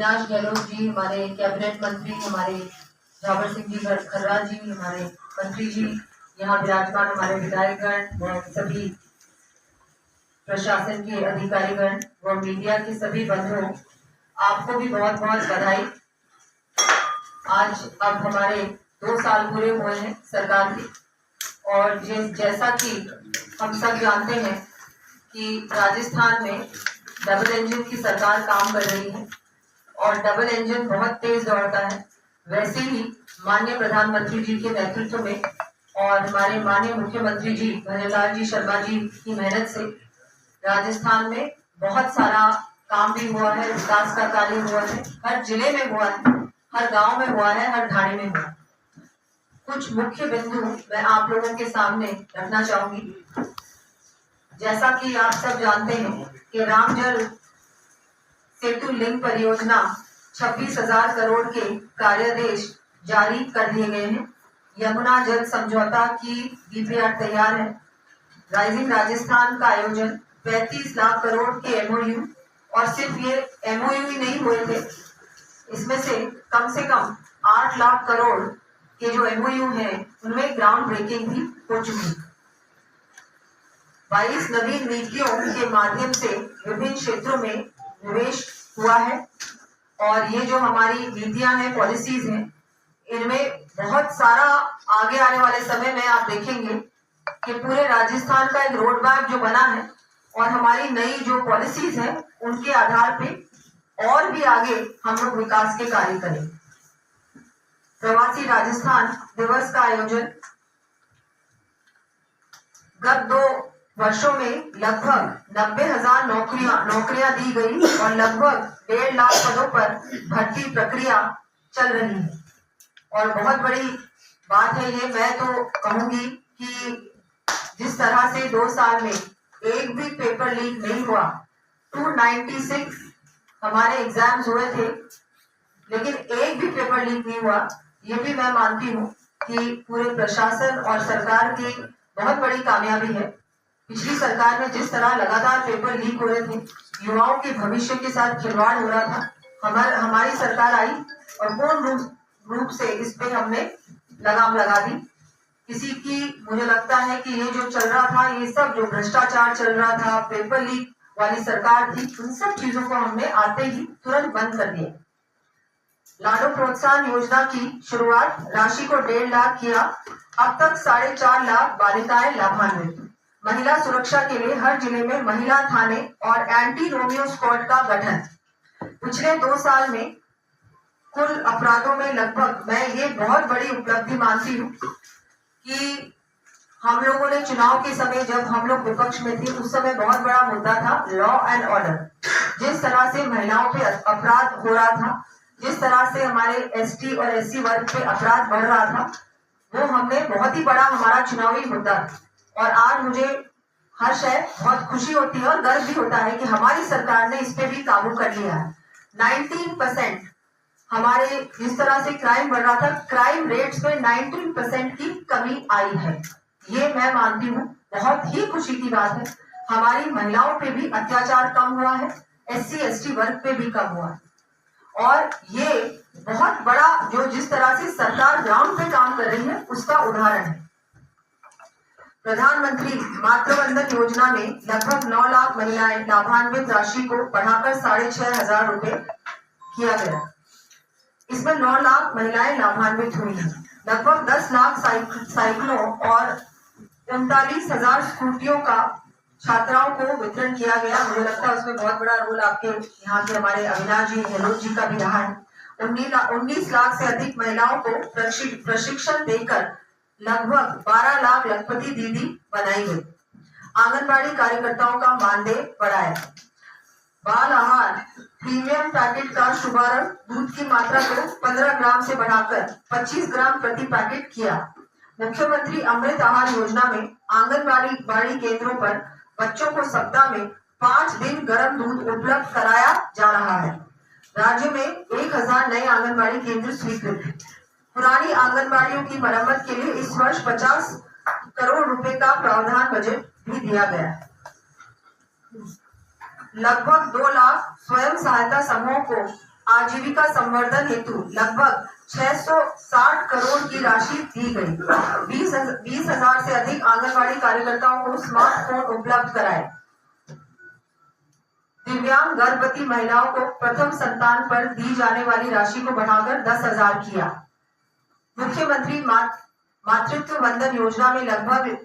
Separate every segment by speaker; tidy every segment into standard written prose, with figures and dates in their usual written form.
Speaker 1: अविनाश गहलोत जी, हमारे कैबिनेट मंत्री, हमारे झावर सिंह जी खर्रा जी, हमारे मंत्री जी, यहाँ विराजमान हमारे विधायकगण व सभी प्रशासन के अधिकारीगण व मीडिया के सभी बंधुओं, आपको भी बहुत बहुत बधाई। आज अब हमारे 2 साल पूरे हुए हैं सरकार के, और जैसा कि हम सब जानते हैं कि राजस्थान में डबल इंजन की सरकार काम कर रही है और डबल इंजन बहुत तेज दौड़ता है। वैसे ही माननीय प्रधानमंत्री जी के नेतृत्व में और हमारे माननीय मुख्यमंत्री जी भंवरलाल जी शर्मा जी की मेहनत से राजस्थान में बहुत सारा काम भी हुआ है, विकास का कार्य हुआ है, हर जिले में हुआ है, हर गांव में हुआ है, हर ढाणी में हुआ है। कुछ मुख्य बिंदु मैं आप लोगों के सामने रखना चाहूंगी। जैसा कि आप सब जानते हैं कि रामजल सेतु लिंक परियोजना 26,000 करोड़ के कार्यादेश जारी कर दिए गए हैं। यमुना जल समझौता की डीपीआर तैयार है। राइजिंग राजस्थान का आयोजन 35 लाख करोड़ के एमओयू, और सिर्फ ये एमओयू ही नहीं हुए थे, इसमें से कम 8 लाख करोड़ के जो एमओयू हैं उनमें ग्राउंड ब्रेकिंग भी हो चुकी है। 22 नवीन नीतियों के माध्यम से विभिन्न क्षेत्रों में निवेश हुआ है, और ये जो हमारी नीतियां हैं, पॉलिसीज हैं, इनमें बहुत सारा आगे आने वाले समय में आप देखेंगे कि पूरे राजस्थान का एक रोड मैप जो बना है और हमारी नई जो पॉलिसीज हैं उनके आधार पे और भी आगे हम लोग विकास के कार्य करें। प्रवासी राजस्थान दिवस का आयोजन गत 2 वर्षों में लगभग 90,000 नौकरियां दी गई और लगभग 1.5 लाख पदों पर भर्ती प्रक्रिया चल रही है। और बहुत बड़ी बात है ये, मैं तो कहूंगी कि जिस तरह से 2 साल में एक भी पेपर लीक नहीं हुआ, 296 हमारे एग्जाम्स हुए थे, लेकिन एक भी पेपर लीक नहीं हुआ। ये भी मैं मानती हूँ कि पूरे प्रशासन और सरकार की बहुत बड़ी कामयाबी है। पिछली सरकार में जिस तरह लगातार पेपर लीक हो रहे थे, युवाओं के भविष्य के साथ खिलवाड़ हो रहा था, हमारी सरकार आई और पूर्ण रूप से इस पे हमने लगाम लगा दी। किसी की, मुझे लगता है कि ये जो चल रहा था, ये सब जो भ्रष्टाचार चल रहा था, पेपर लीक वाली सरकार थी, उन सब चीजों को हमने आते ही तुरंत बंद कर दिया। लाडो प्रोत्साहन योजना की शुरुआत, राशि को 1.5 लाख किया। अब तक 4.5 लाख बालिकाएं लाभान्वित। महिला सुरक्षा के लिए हर जिले में महिला थाने और एंटी रोमियो स्क्वाड का गठन। पिछले 2 साल में कुल अपराधों में लगभग, मैं ये बहुत बड़ी उपलब्धि मानती हूँ कि हम लोगों ने चुनाव के समय, जब हम लोग विपक्ष में थे, उस समय बहुत बड़ा मुद्दा था लॉ एंड ऑर्डर। जिस तरह से महिलाओं पे अपराध हो रहा था, जिस तरह से हमारे एसटी और एससी वर्ग पे अपराध बढ़ रहा था, वो हमने बहुत ही बड़ा हमारा चुनावी मुद्दा था। और आज मुझे हर्ष है, बहुत खुशी होती है और गर्व भी होता है कि हमारी सरकार ने इस पे भी काबू कर लिया है। 19% हमारे जिस तरह से क्राइम बढ़ रहा था, क्राइम रेट्स में 19% की कमी आई है। ये मैं मानती हूँ बहुत ही खुशी की बात है। हमारी महिलाओं पे भी अत्याचार कम हुआ है, एससी एसटी वर्ग पे भी कम हुआ है, और ये बहुत बड़ा जो जिस तरह से सरकार ग्राउंड पे काम कर रही है उसका उदाहरण है। प्रधानमंत्री मातृवंदन योजना में लगभग 9 लाख महिलाएं लाभान्वित, राशि को बढ़ाकर 6,500 रुपए किया गया। इसमें 9 लाख महिलाएं लाभान्वित हुई हैं। लगभग 10 लाख साइकिलों और 39,000 स्कूटियों का छात्राओं को वितरण किया गया। मुझे लगता है उसमें बहुत बड़ा रोल आपके यहाँ के हमारे अविनाश जी गहलोत जी का भी रहा है। 19 लाख से अधिक महिलाओं को प्रशिक्षण देकर लगभग 12 लाख लखपति दीदी बनाई गई। आंगनबाड़ी कार्यकर्ताओं का मानदेय बढ़ाया। बाल आहार प्रीमियम पैकेट का शुभारंभ, दूध की मात्रा को 15 ग्राम से बढ़ाकर 25 ग्राम प्रति पैकेट किया। मुख्यमंत्री अमृत आहार योजना में आंगनबाड़ी केंद्रों पर बच्चों को सप्ताह में 5 दिन गर्म दूध उपलब्ध कराया जा रहा है। राज्य में 1000 नए आंगनबाड़ी केंद्र स्वीकृत हैं। पुरानी आंगनबाड़ियों की मरम्मत के लिए इस वर्ष 50 करोड़ रुपए का प्रावधान बजट भी दिया गया है। लगभग 2 लाख स्वयं सहायता समूहों को आजीविका संवर्धन हेतु लगभग 660 करोड़ की राशि दी गई। 20,000 से अधिक आंगनबाड़ी कार्यकर्ताओं को स्मार्टफोन उपलब्ध कराए। दिव्यांग गर्भवती महिलाओं को प्रथम संतान पर दी जाने वाली राशि को बढ़ाकर 10,000 किया। मुख्यमंत्री मातृत्व वंदन योजना में लगभग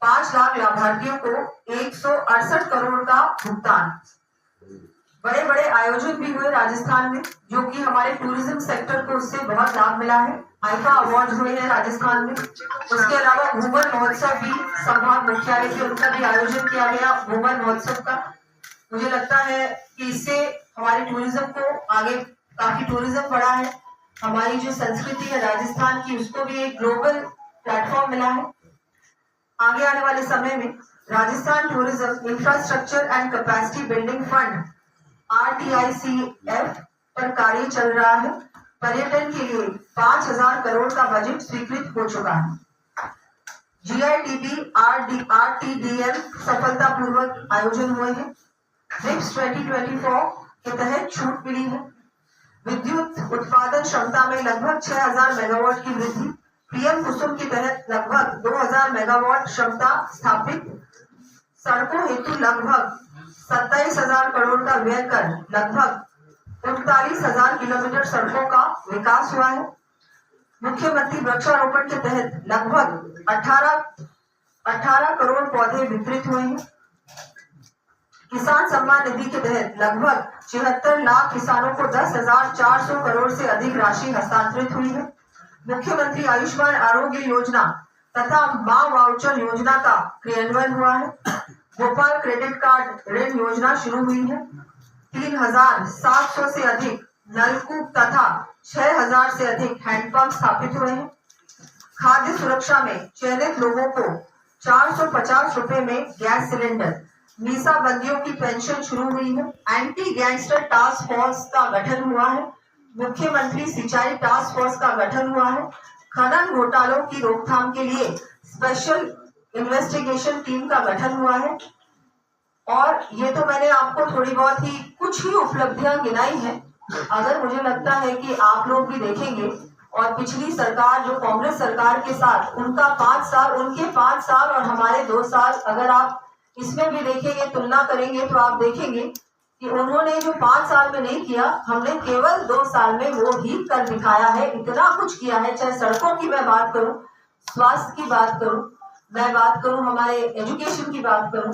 Speaker 1: 5 लाख लाभार्थियों को 168 करोड़ का भुगतान। बड़े बड़े आयोजन भी हुए राजस्थान में, जो कि हमारे टूरिज्म सेक्टर को उससे बहुत लाभ मिला है। आइफा अवार्ड हुए हैं राजस्थान में। उसके अलावा घूमर महोत्सव भी संभाग मुख्यालय से उनका भी आयोजन किया गया घूमर महोत्सव का। मुझे लगता है कि इससे हमारे टूरिज्म को आगे काफी टूरिज्म बढ़ा है। हमारी जो संस्कृति है राजस्थान की, उसको भी एक ग्लोबल प्लेटफॉर्म मिला है। आगे आने वाले समय में Rajasthan tourism infrastructure and capacity building fund RTICF पर कार्य चल रहा है। पर्यटन के लिए 5,000 करोड़ का बजट स्वीकृत हो चुका है। GITB RTDM सफलतापूर्वक आयोजन हुए हैं। RIPS 2024 के तहत छूट मिली है। विद्युत उत्पादन क्षमता में लगभग 6,000 मेगावाट की वृद्धि। PM कुसुम के तहत लगभग 2,000 मेगावाट क्षमता स्थापित। सड़कों हेतु लगभग 27,000 करोड़ का व्यय कर लगभग 39,000 किलोमीटर सड़कों का विकास हुआ है। मुख्यमंत्री वृक्षारोपण के तहत लगभग 18 करोड़ पौधे वितरित हुए हैं। किसान सम्मान निधि के तहत लगभग 76 लाख किसानों को 10,400 करोड़ से अधिक राशि हस्तांतरित हुई है। मुख्यमंत्री आयुष्मान आरोग्य योजना तथा मां वाउचर योजना का क्रियान्वयन हुआ है। भोपाल क्रेडिट कार्ड ऋण योजना शुरू हुई है। 3,700 से अधिक नलकूप तथा 6,000 से अधिक हैंडपंप स्थापित हुए हैं। खाद्य सुरक्षा में चयनित लोगों को 450 रुपए में गैस सिलेंडर। मीसा बंदियों की पेंशन शुरू हुई है। एंटी गैंगस्टर टास्क फोर्स का गठन हुआ है। मुख्यमंत्री सिंचाई टास्क फोर्स का गठन हुआ है। खनन घोटालों की रोकथाम के लिए स्पेशल इन्वेस्टिगेशन टीम का गठन हुआ है। और ये तो मैंने आपको थोड़ी बहुत ही कुछ ही उपलब्धियां गिनाई हैं। अगर मुझे लगता है कि आप लोग भी देखेंगे और पिछली सरकार जो कांग्रेस सरकार के साथ उनका 5 साल, उनके 5 साल और हमारे 2 साल, अगर आप इसमें भी देखेंगे, तुलना करेंगे, तो आप देखेंगे कि उन्होंने जो 5 साल में नहीं किया, हमने केवल 2 साल में वो ही कर दिखाया है। इतना कुछ किया है, चाहे सड़कों की मैं बात करूं, स्वास्थ्य की बात करूं, मैं बात करूं हमारे एजुकेशन की बात करूं,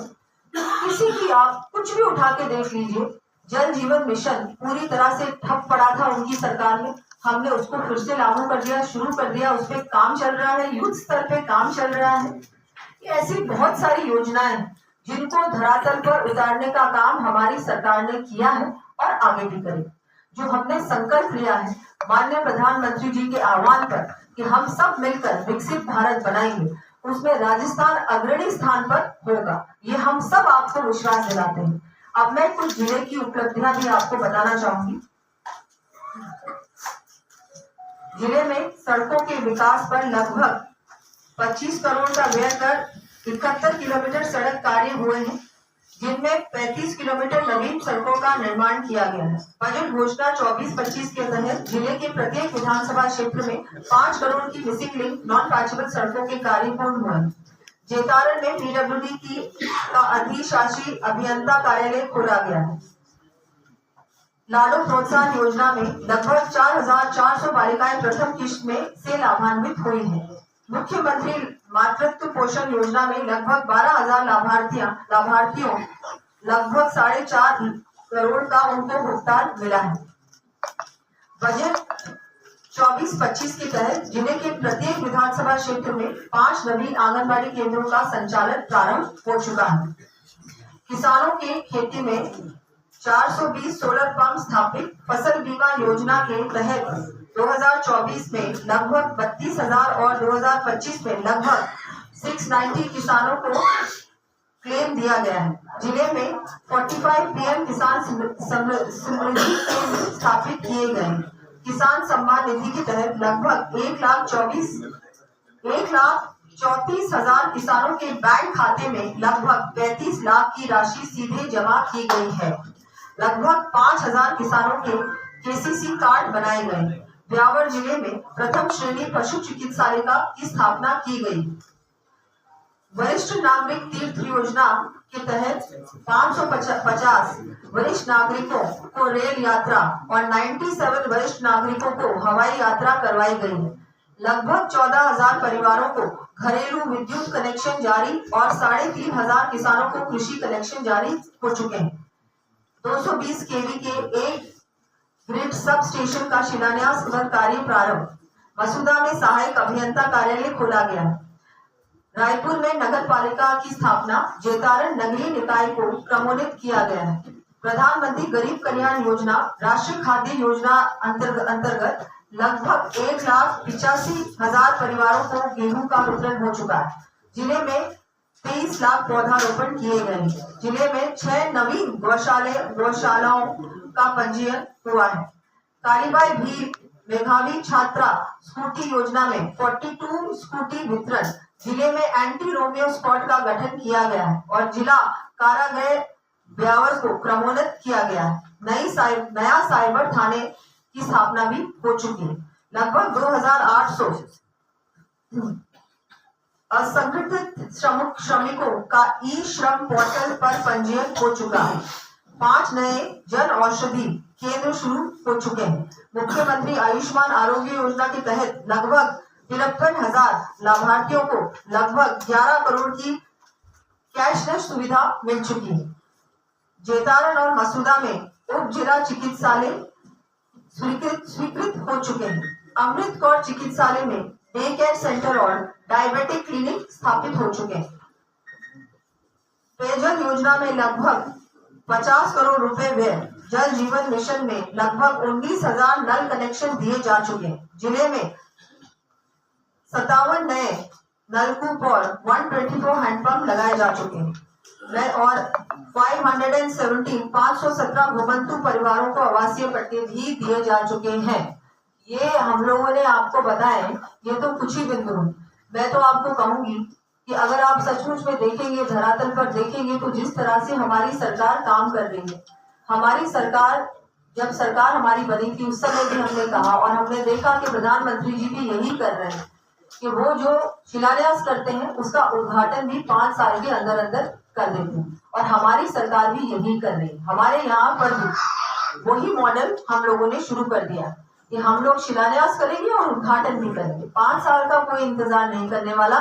Speaker 1: किसी की आप कुछ भी उठा के देख लीजिए। जल जीवन मिशन पूरी तरह से ठप पड़ा था उनकी सरकार में, हमने उसको फिर से लागू कर दिया, शुरू कर दिया, उस पर काम चल रहा है, युद्ध स्तर पे काम चल रहा है। ऐसी बहुत सारी योजनाएं जिनको धरातल पर उतारने का काम हमारी सरकार ने किया है और आगे भी करेगी। जो हमने संकल्प लिया है माननीय प्रधानमंत्री जी के आह्वान पर कि हम सब मिलकर विकसित भारत बनाएंगे, उसमें राजस्थान अग्रणी स्थान पर होगा, ये हम सब आपको विश्वास दिलाते हैं। अब मैं कुछ जिले की उपलब्धियां भी आपको बताना चाहूंगी। जिले में सड़कों के विकास पर लगभग 25 करोड़ का व्यय कर 71 किलोमीटर सड़क कार्य हुए हैं, जिनमें 35 किलोमीटर नवीन सड़कों का निर्माण किया गया है। बजट घोषणा 24-25 के तहत जिले के प्रत्येक विधानसभा क्षेत्र में 5 करोड़ की मिसिंग लिंक नॉन पैचेबल सड़कों के कार्य पूर्ण हुए हैं। जेतारण में PWD का अधिशासी अभियंता कार्यालय खोला गया है। लाडो प्रोत्साहन योजना में लगभग 4,400 बालिकाएं प्रथम किश्त में से लाभान्वित हुई हैं। मुख्यमंत्री मातृत्व पोषण योजना में लगभग 12,000 लाभार्थियों लगभग 4.5 करोड़ का उनको भुगतान मिला है। बजट 24-25 के तहत जिले के प्रत्येक विधानसभा क्षेत्र में 5 नवीन आंगनबाड़ी केंद्रों का संचालन प्रारंभ हो चुका है। किसानों के खेती में 420 सोलर पंप स्थापित। फसल बीमा योजना के तहत 2024 में लगभग 32,000 और 2025 में लगभग 690 किसानों को क्लेम दिया गया है। जिले में 45 PM किसान समृद्धि केंद्र स्थापित किए गए हैं। किसान सम्मान निधि के तहत लगभग 1,34,000 किसानों के बैंक खाते में लगभग 35 लाख की राशि सीधे जमा की गई है। लगभग 5,000 किसानों के केसीसी कार्ड बनाए गए। ब्यावर जिले में प्रथम श्रेणी पशु चिकित्सालय की स्थापना की गई। वरिष्ठ नागरिक तीर्थ योजना के तहत 550 वरिष्ठ नागरिकों को रेल यात्रा और 97 वरिष्ठ नागरिकों को हवाई यात्रा करवाई गई है। लगभग 14,000 परिवारों को घरेलू विद्युत कनेक्शन जारी और 3,500 किसानों को कृषि कनेक्शन जारी हो चुके हैं। 220 केवी के एक ग्रिड सब स्टेशन का शिलान्यास व कार्य प्रारंभ। मसूदा में सहायक अभियंता कार्यालय खोला गया है। रायपुर में नगर पालिका की स्थापना। जेतारण नगरीय निकाय को क्रमोन्नत किया गया है। प्रधानमंत्री गरीब कल्याण योजना राष्ट्रीय खाद्य योजना अंतर्गत लगभग 1,85,000 परिवारों को गेहूं का वितरण हो चुका है। जिले में 23 लाख पौधारोपण किए गए हैं। जिले में 6 नवीन गौशालाओं का पंजीयन हुआ है। कालीबाई भी मेधावी छात्रा स्कूटी योजना में 42 स्कूटी वितरण। जिले में एंटी रोमियो स्क्वाड का गठन किया गया है और जिला कारागृह ब्यावर को क्रमोन्नत किया गया है। नया साइबर थाने की स्थापना भी हो चुकी है। लगभग 2,800 असंगठित श्रमिकों का ई श्रम पोर्टल पर पंजीयन हो चुका है। 5 नए जन औषधि केंद्र शुरू हो चुके हैं। मुख्यमंत्री आयुष्मान आरोग्य योजना के तहत लगभग 53,000 लाभार्थियों को लगभग 11 करोड़ की कैशलेस सुविधा मिल चुकी है। जेतारण और मसूदा में उप जिला चिकित्सालय स्वीकृत हो चुके हैं। अमृत कौर चिकित्सालय में डे केयर सेंटर और डायबिटिक क्लिनिक स्थापित हो चुके हैं। पेयजल योजना में लगभग 50 करोड़ रुपए व्यय। जल जीवन मिशन में लगभग 19,000 नल कनेक्शन दिए जा चुके हैं। जिले में 57 नए नलकूप और 124 हैंडपंप लगाए जा चुके हैं और 517 घुमंतु परिवारों को आवासीय पट्टे भी दिए जा चुके हैं। ये हम लोगों ने आपको बताए, ये तो कुछ ही बिंदु। मैं तो आपको कहूंगी कि अगर आप सचमुच में देखेंगे, धरातल पर देखेंगे, तो जिस तरह से हमारी सरकार काम कर रही है, हमारी सरकार जब सरकार हमारी बनी थी उस समय भी हमने कहा और हमने देखा कि प्रधानमंत्री जी भी यही कर रहे हैं कि वो जो शिलान्यास करते हैं उसका उद्घाटन भी 5 साल के अंदर अंदर कर देते हैं और हमारी सरकार भी यही कर रही है। हमारे यहाँ पर भी वही मॉडल हम लोगों ने शुरू कर दिया कि हम लोग शिलान्यास करेंगे और उद्घाटन भी करेंगे। 5 साल का कोई इंतजार नहीं करने वाला।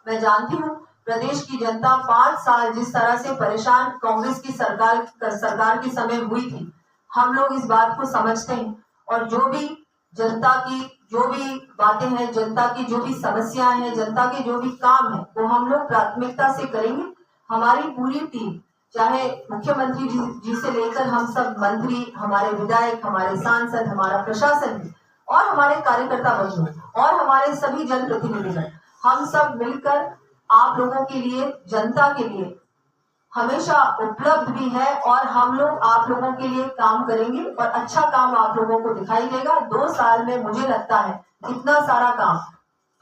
Speaker 1: मैं जानती हूँ प्रदेश की जनता 5 साल जिस तरह से परेशान कांग्रेस की सरकार के समय हुई थी, हम लोग इस बात को समझते हैं और जो भी जनता की जो भी बातें हैं, जनता की जो भी समस्याएं हैं, जनता के जो भी काम है, वो हम लोग प्राथमिकता से करेंगे। हमारी पूरी टीम, चाहे मुख्यमंत्री जी से लेकर हम सब मंत्री, हमारे विधायक, हमारे सांसद, हमारा प्रशासन और हमारे कार्यकर्ता बंधु और हमारे सभी जनप्रतिनिधिगण, हम सब मिलकर आप लोगों के लिए, जनता के लिए हमेशा उपलब्ध भी है और हम लोग आप लोगों के लिए काम करेंगे और अच्छा काम आप लोगों को दिखाई देगा। 2 साल में मुझे लगता है इतना सारा काम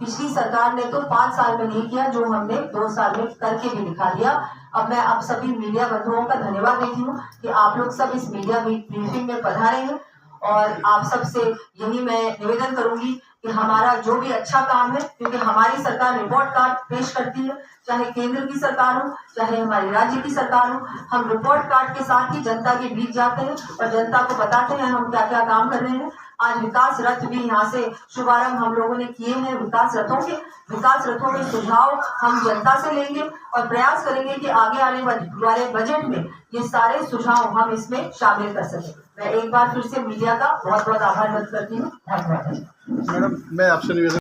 Speaker 1: पिछली सरकार ने तो 5 साल में नहीं किया, जो हमने 2 साल में करके भी दिखा दिया। अब मैं आप सभी मीडिया बंधुओं का धन्यवाद देती हूँ कि आप लोग सब इस मीडिया ब्रीफिंग में पधारे हैं और आप सबसे यही मैं निवेदन करूंगी कि हमारा जो भी अच्छा काम है, क्योंकि हमारी सरकार रिपोर्ट कार्ड पेश करती है, चाहे केंद्र की सरकार हो चाहे हमारी राज्य की सरकार हो, हम रिपोर्ट कार्ड के साथ ही जनता के बीच जाते हैं और जनता को बताते हैं हम क्या क्या काम कर रहे हैं। आज विकास रथ भी यहाँ से शुभारंभ हम लोगों ने किए हैं। विकास रथों के सुझाव हम जनता से लेंगे और प्रयास करेंगे कि आगे आने वाले बजट में ये सारे सुझाव हम इसमें शामिल कर सकें। मैं एक बार फिर से मीडिया का बहुत बहुत आभार व्यक्त करती हूँ। धन्यवाद।
Speaker 2: मैडम, मैं आपसे निवेदन